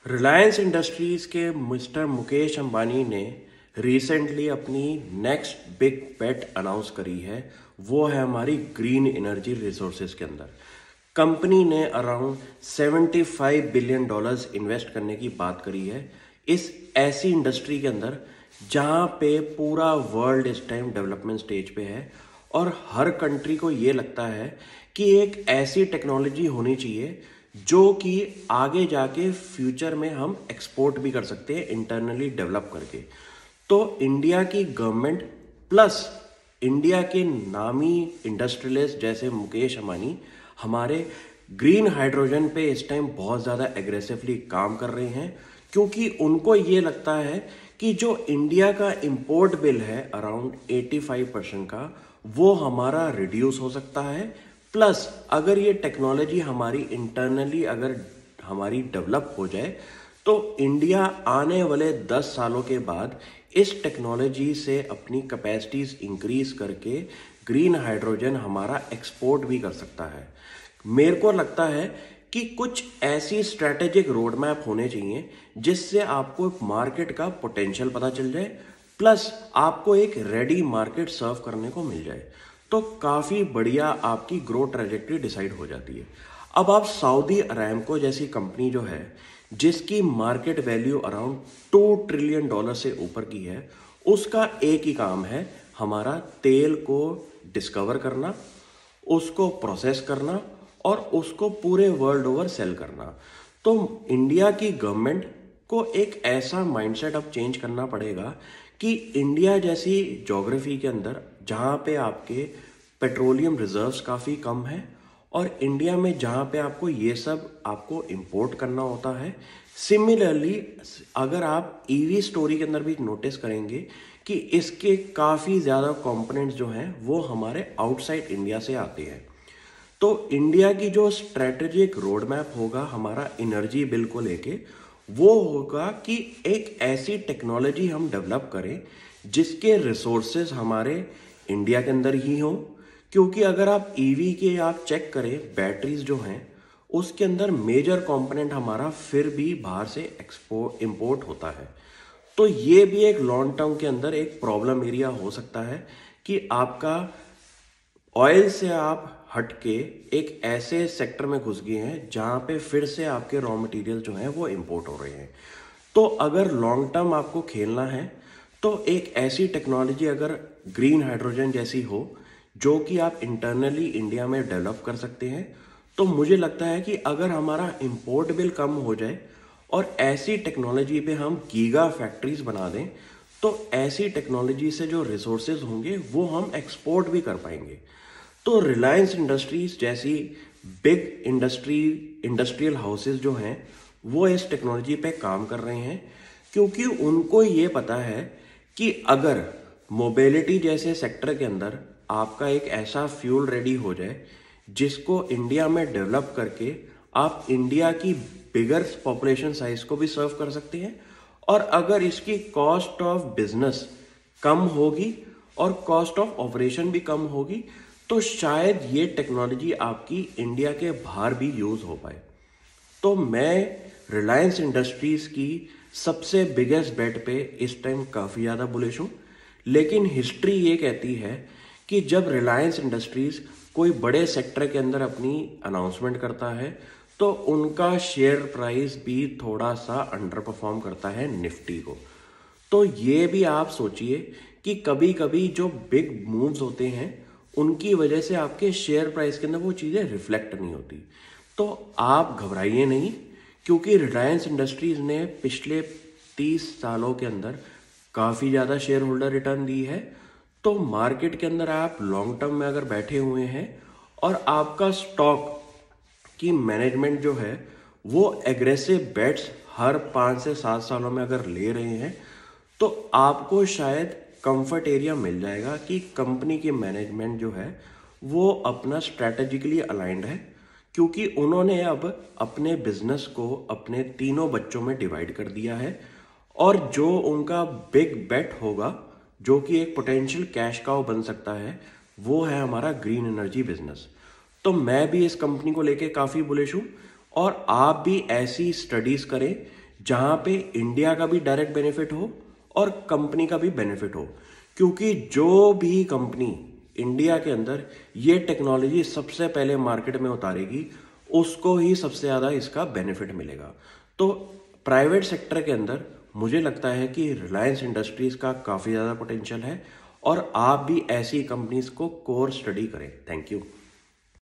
Reliance industries के mister Mukesh Ambani ने recently अपनी नेक्स्ट बिग बेट अनाउंस करी है। वो है हमारी ग्रीन एनर्जी रिसोर्सेज के अंदर। कंपनी ने अराउंड $75 बिलियन इन्वेस्ट करने की बात करी है इस ऐसी इंडस्ट्री के अंदर जहां पे पूरा वर्ल्ड इस टाइम डेवलपमेंट स्टेज पे है और हर कंट्री को ये लगता है कि एक ऐसी टेक्नोलॉजी होनी चाहिए जो कि आगे जाके फ्यूचर में हम एक्सपोर्ट भी कर सकते हैं इंटरनली डेवलप करके। तो इंडिया की गवर्नमेंट प्लस इंडिया के नामी इंडस्ट्रियलिस्ट जैसे मुकेश अंबानी हमारे ग्रीन हाइड्रोजन पे इस टाइम बहुत ज़्यादा एग्रेसिवली काम कर रहे हैं, क्योंकि उनको ये लगता है कि जो इंडिया का इंपोर्ट बिल है अराउंड 85% का, वो हमारा रिड्यूस हो सकता है। प्लस अगर ये टेक्नोलॉजी हमारी इंटरनली अगर हमारी डेवलप हो जाए तो इंडिया आने वाले 10 सालों के बाद इस टेक्नोलॉजी से अपनी कैपेसिटीज इंक्रीज करके ग्रीन हाइड्रोजन हमारा एक्सपोर्ट भी कर सकता है। मेरे को लगता है कि कुछ ऐसी स्ट्रैटेजिक रोड मैप होने चाहिए जिससे आपको मार्केट का पोटेंशियल पता चल जाए, प्लस आपको एक रेडी मार्केट सर्व करने को मिल जाए, तो काफ़ी बढ़िया आपकी ग्रोथ ट्रैजेक्टरी डिसाइड हो जाती है। अब आप सऊदी अरामको जैसी कंपनी जो है जिसकी मार्केट वैल्यू अराउंड $2 ट्रिलियन से ऊपर की है, उसका एक ही काम है हमारा तेल को डिस्कवर करना, उसको प्रोसेस करना और उसको पूरे वर्ल्ड ओवर सेल करना। तो इंडिया की गवर्नमेंट को एक ऐसा माइंडसेट अब चेंज करना पड़ेगा कि इंडिया जैसी ज्योग्राफी के अंदर जहाँ पे आपके पेट्रोलियम रिजर्व्स काफ़ी कम है और इंडिया में जहाँ पे आपको ये सब आपको इंपोर्ट करना होता है। सिमिलरली अगर आप ईवी स्टोरी के अंदर भी नोटिस करेंगे कि इसके काफ़ी ज़्यादा कंपोनेंट्स जो हैं वो हमारे आउटसाइड इंडिया से आते हैं। तो इंडिया की जो स्ट्रेटेजिक रोड मैप होगा हमारा एनर्जी बिल को लेके, वो होगा कि एक ऐसी टेक्नोलॉजी हम डेवलप करें जिसके रिसोर्सेज हमारे इंडिया के अंदर ही हों। क्योंकि अगर आप ईवी के आप चेक करें बैटरीज जो हैं उसके अंदर मेजर कंपोनेंट हमारा फिर भी बाहर से इंपोर्ट होता है। तो ये भी एक लॉन्ग टर्म के अंदर एक प्रॉब्लम एरिया हो सकता है कि आपका ऑयल से आप हटके एक ऐसे सेक्टर में घुस गए हैं जहां पे फिर से आपके रॉ मटेरियल जो हैं वो इंपोर्ट हो रहे हैं। तो अगर लॉन्ग टर्म आपको खेलना है तो एक ऐसी टेक्नोलॉजी अगर ग्रीन हाइड्रोजन जैसी हो जो कि आप इंटरनली इंडिया में डेवलप कर सकते हैं, तो मुझे लगता है कि अगर हमारा इंपोर्ट बिल कम हो जाए और ऐसी टेक्नोलॉजी पे हम गीगा फैक्ट्रीज बना दें, तो ऐसी टेक्नोलॉजी से जो रिसोर्सेज होंगे वो हम एक्सपोर्ट भी कर पाएंगे। तो रिलायंस इंडस्ट्रीज जैसी बिग इंडस्ट्रियल हाउसेज जो हैं वो इस टेक्नोलॉजी पे काम कर रहे हैं, क्योंकि उनको ये पता है कि अगर मोबिलिटी जैसे सेक्टर के अंदर आपका एक ऐसा फ्यूल रेडी हो जाए जिसको इंडिया में डेवलप करके आप इंडिया की बिगर पॉपुलेशन साइज को भी सर्व कर सकते हैं, और अगर इसकी कॉस्ट ऑफ बिजनेस कम होगी और कॉस्ट ऑफ ऑपरेशन भी कम होगी, तो शायद ये टेक्नोलॉजी आपकी इंडिया के बाहर भी यूज़ हो पाए। तो मैं रिलायंस इंडस्ट्रीज़ की सबसे बिगेस्ट बेट पे इस टाइम काफ़ी ज़्यादा बुलिश हूँ। लेकिन हिस्ट्री ये कहती है कि जब रिलायंस इंडस्ट्रीज़ कोई बड़े सेक्टर के अंदर अपनी अनाउंसमेंट करता है तो उनका शेयर प्राइस भी थोड़ा सा अंडर परफॉर्म करता है निफ्टी को। तो ये भी आप सोचिए कि कभी कभी जो बिग मूव्स होते हैं उनकी वजह से आपके शेयर प्राइस के अंदर वो चीज़ें रिफ्लेक्ट नहीं होती। तो आप घबराइए नहीं, क्योंकि रिलायंस इंडस्ट्रीज ने पिछले 30 सालों के अंदर काफ़ी ज़्यादा शेयर होल्डर रिटर्न दी है। तो मार्केट के अंदर आप लॉन्ग टर्म में अगर बैठे हुए हैं और आपका स्टॉक की मैनेजमेंट जो है वो एग्रेसिव बेट्स हर 5 से 7 सालों में अगर ले रहे हैं, तो आपको शायद कंफर्ट एरिया मिल जाएगा कि कंपनी की मैनेजमेंट जो है वो अपना स्ट्रैटेजिकली अलाइंड है, क्योंकि उन्होंने अब अपने बिजनेस को अपने तीनों बच्चों में डिवाइड कर दिया है। और जो उनका बिग बेट होगा जो कि एक पोटेंशियल कैश काउ बन सकता है, वो है हमारा ग्रीन एनर्जी बिजनेस। तो मैं भी इस कंपनी को लेके काफ़ी बुलिश हूँ, और आप भी ऐसी स्टडीज़ करें जहां पे इंडिया का भी डायरेक्ट बेनिफिट हो और कंपनी का भी बेनिफिट हो, क्योंकि जो भी कंपनी इंडिया के अंदर ये टेक्नोलॉजी सबसे पहले मार्केट में उतारेगी उसको ही सबसे ज़्यादा इसका बेनिफिट मिलेगा। तो प्राइवेट सेक्टर के अंदर मुझे लगता है कि रिलायंस इंडस्ट्रीज़ का काफ़ी ज़्यादा पोटेंशियल है और आप भी ऐसी कंपनीज को कोर स्टडी करें। Thank you.